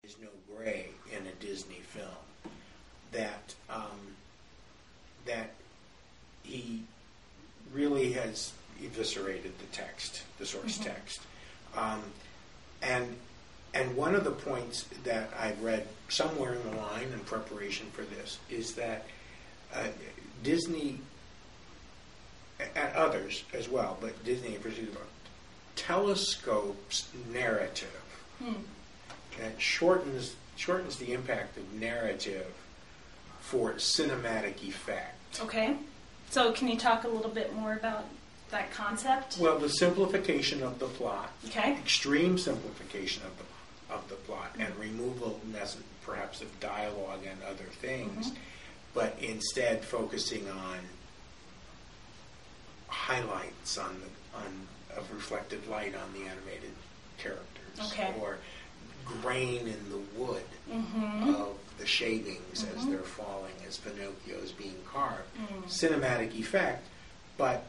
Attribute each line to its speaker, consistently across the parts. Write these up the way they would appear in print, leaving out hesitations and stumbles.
Speaker 1: There's no gray in a Disney film. That that he really has eviscerated the text, the source text, and one of the points that I read somewhere in the line in preparation for this is that Disney, and others as well, but Disney in particular, telescopes narrative. And shortens the impact of narrative for cinematic effect.
Speaker 2: Okay. So can you talk a little bit more about that concept?
Speaker 1: Well, the simplification of the plot.
Speaker 2: Okay.
Speaker 1: Extreme simplification of the plot and removal perhaps of dialogue and other things, but instead focusing on highlights of reflected light on the animated characters.
Speaker 2: Okay.
Speaker 1: Or grain in the wood of the shavings as they're falling, as Pinocchio is being carved. Cinematic effect, but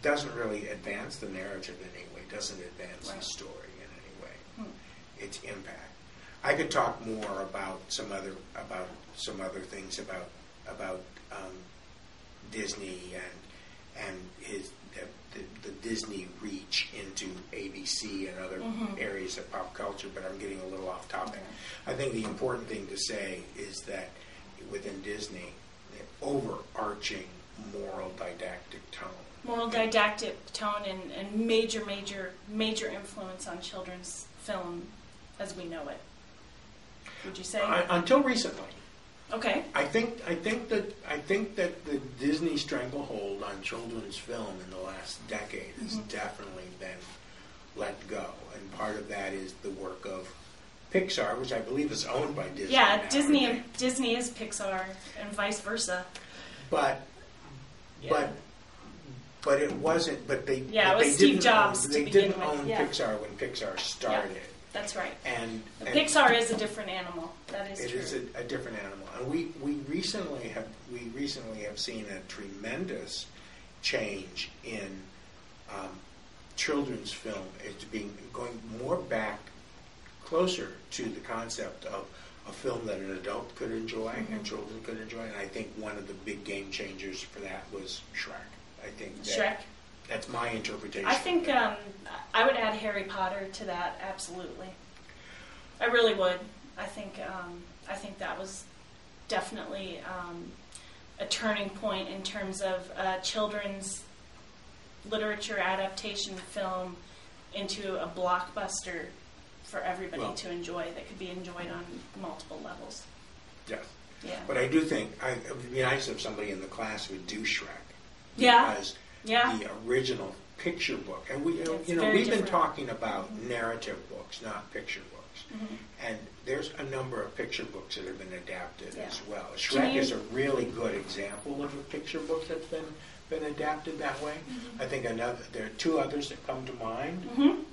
Speaker 1: doesn't really advance the narrative in any way, doesn't advance the story in any way. Its impact. I could talk more about some other things about Disney and his the Disney reach into ABC and other areas of pop culture, but I'm getting a little off topic. I think the important thing to say is that within Disney, the overarching moral didactic tone.
Speaker 2: Moral didactic tone and major influence on children's film as we know it. Would you say?
Speaker 1: Until recently.
Speaker 2: Okay.
Speaker 1: I think that the Disney stranglehold on children's film in the last decade has definitely been let go, and part of that is the work of Pixar, which I believe is owned by Disney.
Speaker 2: Yeah,
Speaker 1: now,
Speaker 2: Disney is Pixar, and vice versa.
Speaker 1: But it wasn't. But they
Speaker 2: it was Steve Jobs.
Speaker 1: They didn't own Pixar when Pixar started.
Speaker 2: Yeah, that's right.
Speaker 1: And
Speaker 2: Pixar is a different animal. That is true.
Speaker 1: It is a different animal, and we recently have seen a tremendous change in children's film. It's going more back closer to the concept of a film that an adult could enjoy and children could enjoy. And I think one of the big game changers for that was Shrek. I think
Speaker 2: Shrek.
Speaker 1: That's my interpretation.
Speaker 2: I think I would add Harry Potter to that. Absolutely, I really would. I think that was definitely a turning point in terms of children's literature adaptation film into a blockbuster for everybody to enjoy that could be enjoyed on multiple levels.
Speaker 1: Yes.
Speaker 2: Yeah.
Speaker 1: But I do think it would be nice if somebody in the class would do Shrek.
Speaker 2: Yeah.
Speaker 1: Because the original picture book, and we've been talking about narrative books, not picture books. And there's a number of picture books that have been adapted as well. Shrek is a really good example of a picture book that's been adapted that way. I think there are two others that come to mind,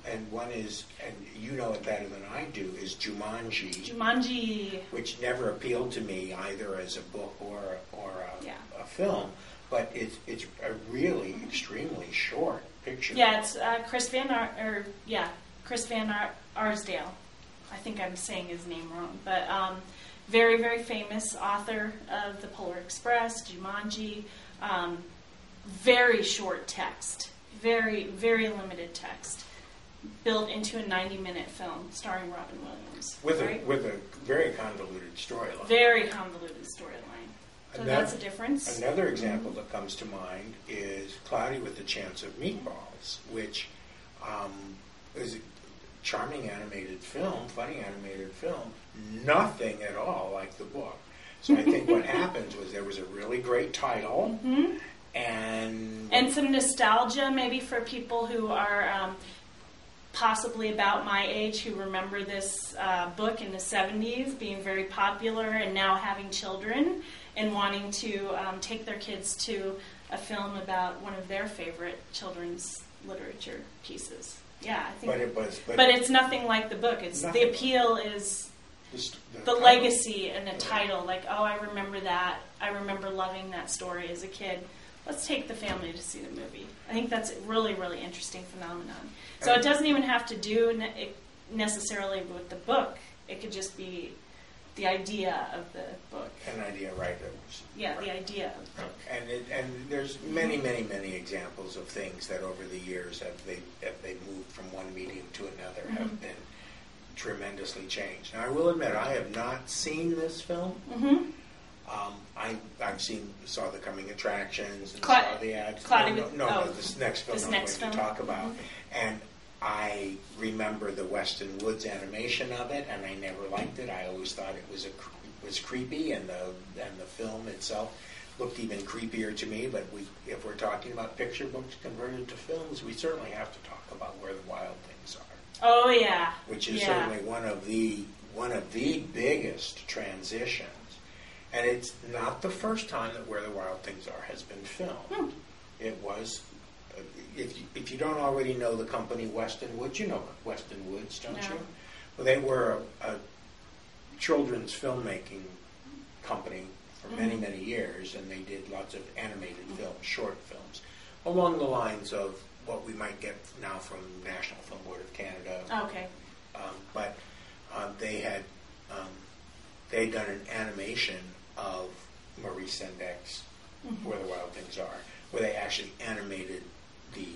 Speaker 1: and one is, and you know it better than I do, is Jumanji, which never appealed to me either as a book or a film, but it's a really extremely short picture.
Speaker 2: Yeah, it's Chris Van Arsdale. I think I'm saying his name wrong, but very, very famous author of The Polar Express, Jumanji. Very short text, very, very limited text, built into a 90-minute film starring Robin Williams.
Speaker 1: With a very convoluted storyline.
Speaker 2: Very convoluted storyline. So that's a difference.
Speaker 1: Another example that comes to mind is Cloudy with a Chance of Meatballs, which is a charming animated film, funny animated film, nothing at all like the book. So I think what happened was there was a really great title, and
Speaker 2: some nostalgia maybe for people who are possibly about my age who remember this book in the 70s being very popular and now having children and wanting to take their kids to a film about one of their favorite children's literature pieces. Yeah, I think. But it's nothing like the book. It's the appeal is the legacy and the title. Like, oh, I remember that. I remember loving that story as a kid. Let's take the family to see the movie. I think that's a really, really interesting phenomenon. So it doesn't even have to do necessarily with the book It could just be the idea of the book.
Speaker 1: An idea, right?
Speaker 2: Yeah,
Speaker 1: right.
Speaker 2: The idea of the book.
Speaker 1: And there's many, many, many examples of things that over the years, if they moved from one medium to another, have been tremendously changed. Now, I will admit, I have not seen this film. Saw the coming attractions and saw the ads. This next film I'm going to talk about. And I remember the Weston Woods animation of it, and I never liked it. I always thought it was creepy, and the film itself looked even creepier to me. But if we're talking about picture books converted to films, we certainly have to talk about Where the Wild Things Are.
Speaker 2: Oh yeah,
Speaker 1: which is certainly one of the biggest transitions. And it's not the first time that Where the Wild Things Are has been filmed. It was, if you don't already know the company Weston Woods, you know Weston Woods, don't you? Well, they were a children's filmmaking company for many, many years, and they did lots of animated films, short films, along the lines of what we might get now from National Film Board of Canada.
Speaker 2: Okay.
Speaker 1: But they had done an animation of Maurice Sendak Where the Wild Things Are, where they actually animated the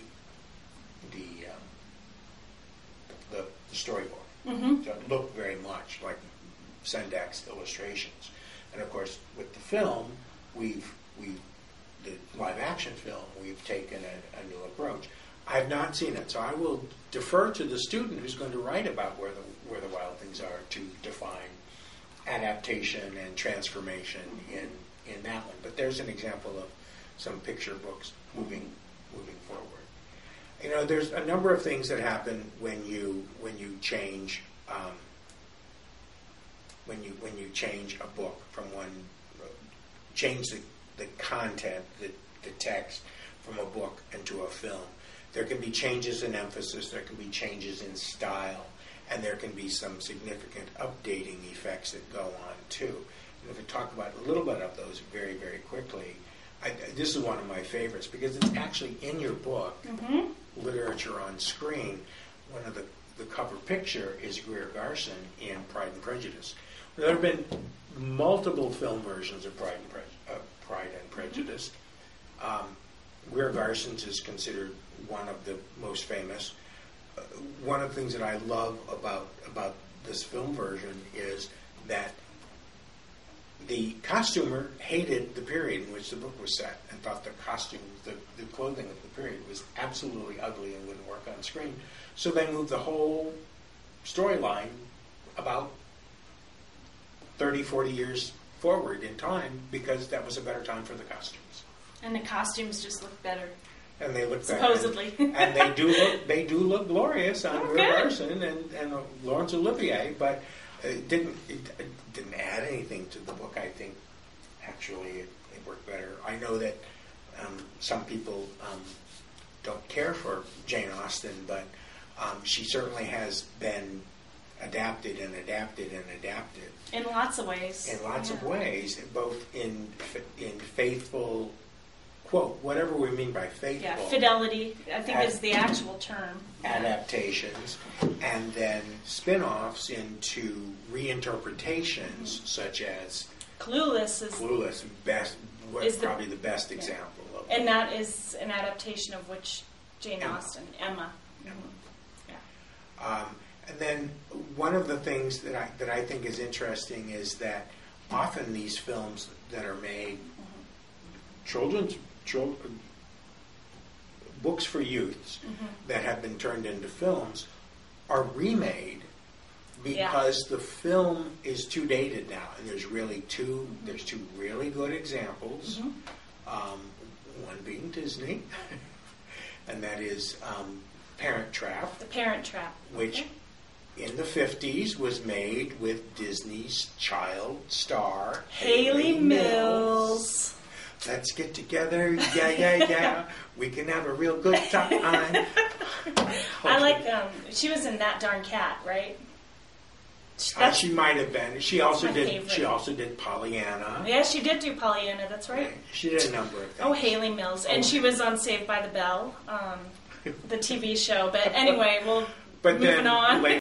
Speaker 1: storyboard. So it looked very much like Sendak's illustrations. And of course, with the film, the live action film, we've taken a new approach. I have not seen it, so I will defer to the student who's going to write about where the wild things are to define adaptation and transformation in that one. But there's an example of some picture books moving forward. You know, there's a number of things that happen when you change when you change a book from change the content, the text from a book into a film. There can be changes in emphasis, there can be changes in style, and there can be some significant updating effects that go on too. And if we talk about a little bit of those very, very quickly, this is one of my favorites because it's actually in your book, Literature on Screen. One of the cover picture is Greer Garson in Pride and Prejudice. There have been multiple film versions of Pride and Prejudice. Greer Garson's is considered one of the most famous. One of the things that I love about this film version is that the costumer hated the period in which the book was set and thought the costume, the clothing of the period was absolutely ugly and wouldn't work on screen. So they moved the whole storyline about 30, 40 years forward in time because that was a better time for the costumes.
Speaker 2: And the costumes just look better.
Speaker 1: And they look
Speaker 2: supposedly
Speaker 1: better. And they do look glorious on Greer Garson and Laurence Olivier, but it didn't add anything to the book. I think actually it worked better. I know that some people don't care for Jane Austen, but she certainly has been adapted and adapted and adapted
Speaker 2: in lots of ways.
Speaker 1: In lots of ways, both in faithful. Quote, whatever we mean by faithful.
Speaker 2: Yeah, fidelity, I think is the actual term.
Speaker 1: Adaptations, and then spin-offs into reinterpretations, such as
Speaker 2: Clueless is
Speaker 1: probably the best example of.
Speaker 2: And that is an adaptation of which Jane Austen, Emma.
Speaker 1: Yeah. And then one of the things that I think is interesting is that often these films that are made, children's books for youths that have been turned into films are remade because the film is too dated now, and there's two really good examples. One being Disney, and that is Parent Trap.
Speaker 2: The Parent Trap,
Speaker 1: which in the 50s was made with Disney's child star
Speaker 2: Hayley Mills.
Speaker 1: Let's get together, yeah. We can have a real good time.
Speaker 2: I like she was in That Darn Cat, right?
Speaker 1: She might have been. She also did.
Speaker 2: Favorite.
Speaker 1: She also did Pollyanna.
Speaker 2: Yeah, she did do Pollyanna. That's right.
Speaker 1: She did a number of things.
Speaker 2: Oh, Hayley Mills, and she was on Saved by the Bell, the TV show. But anyway, moving on.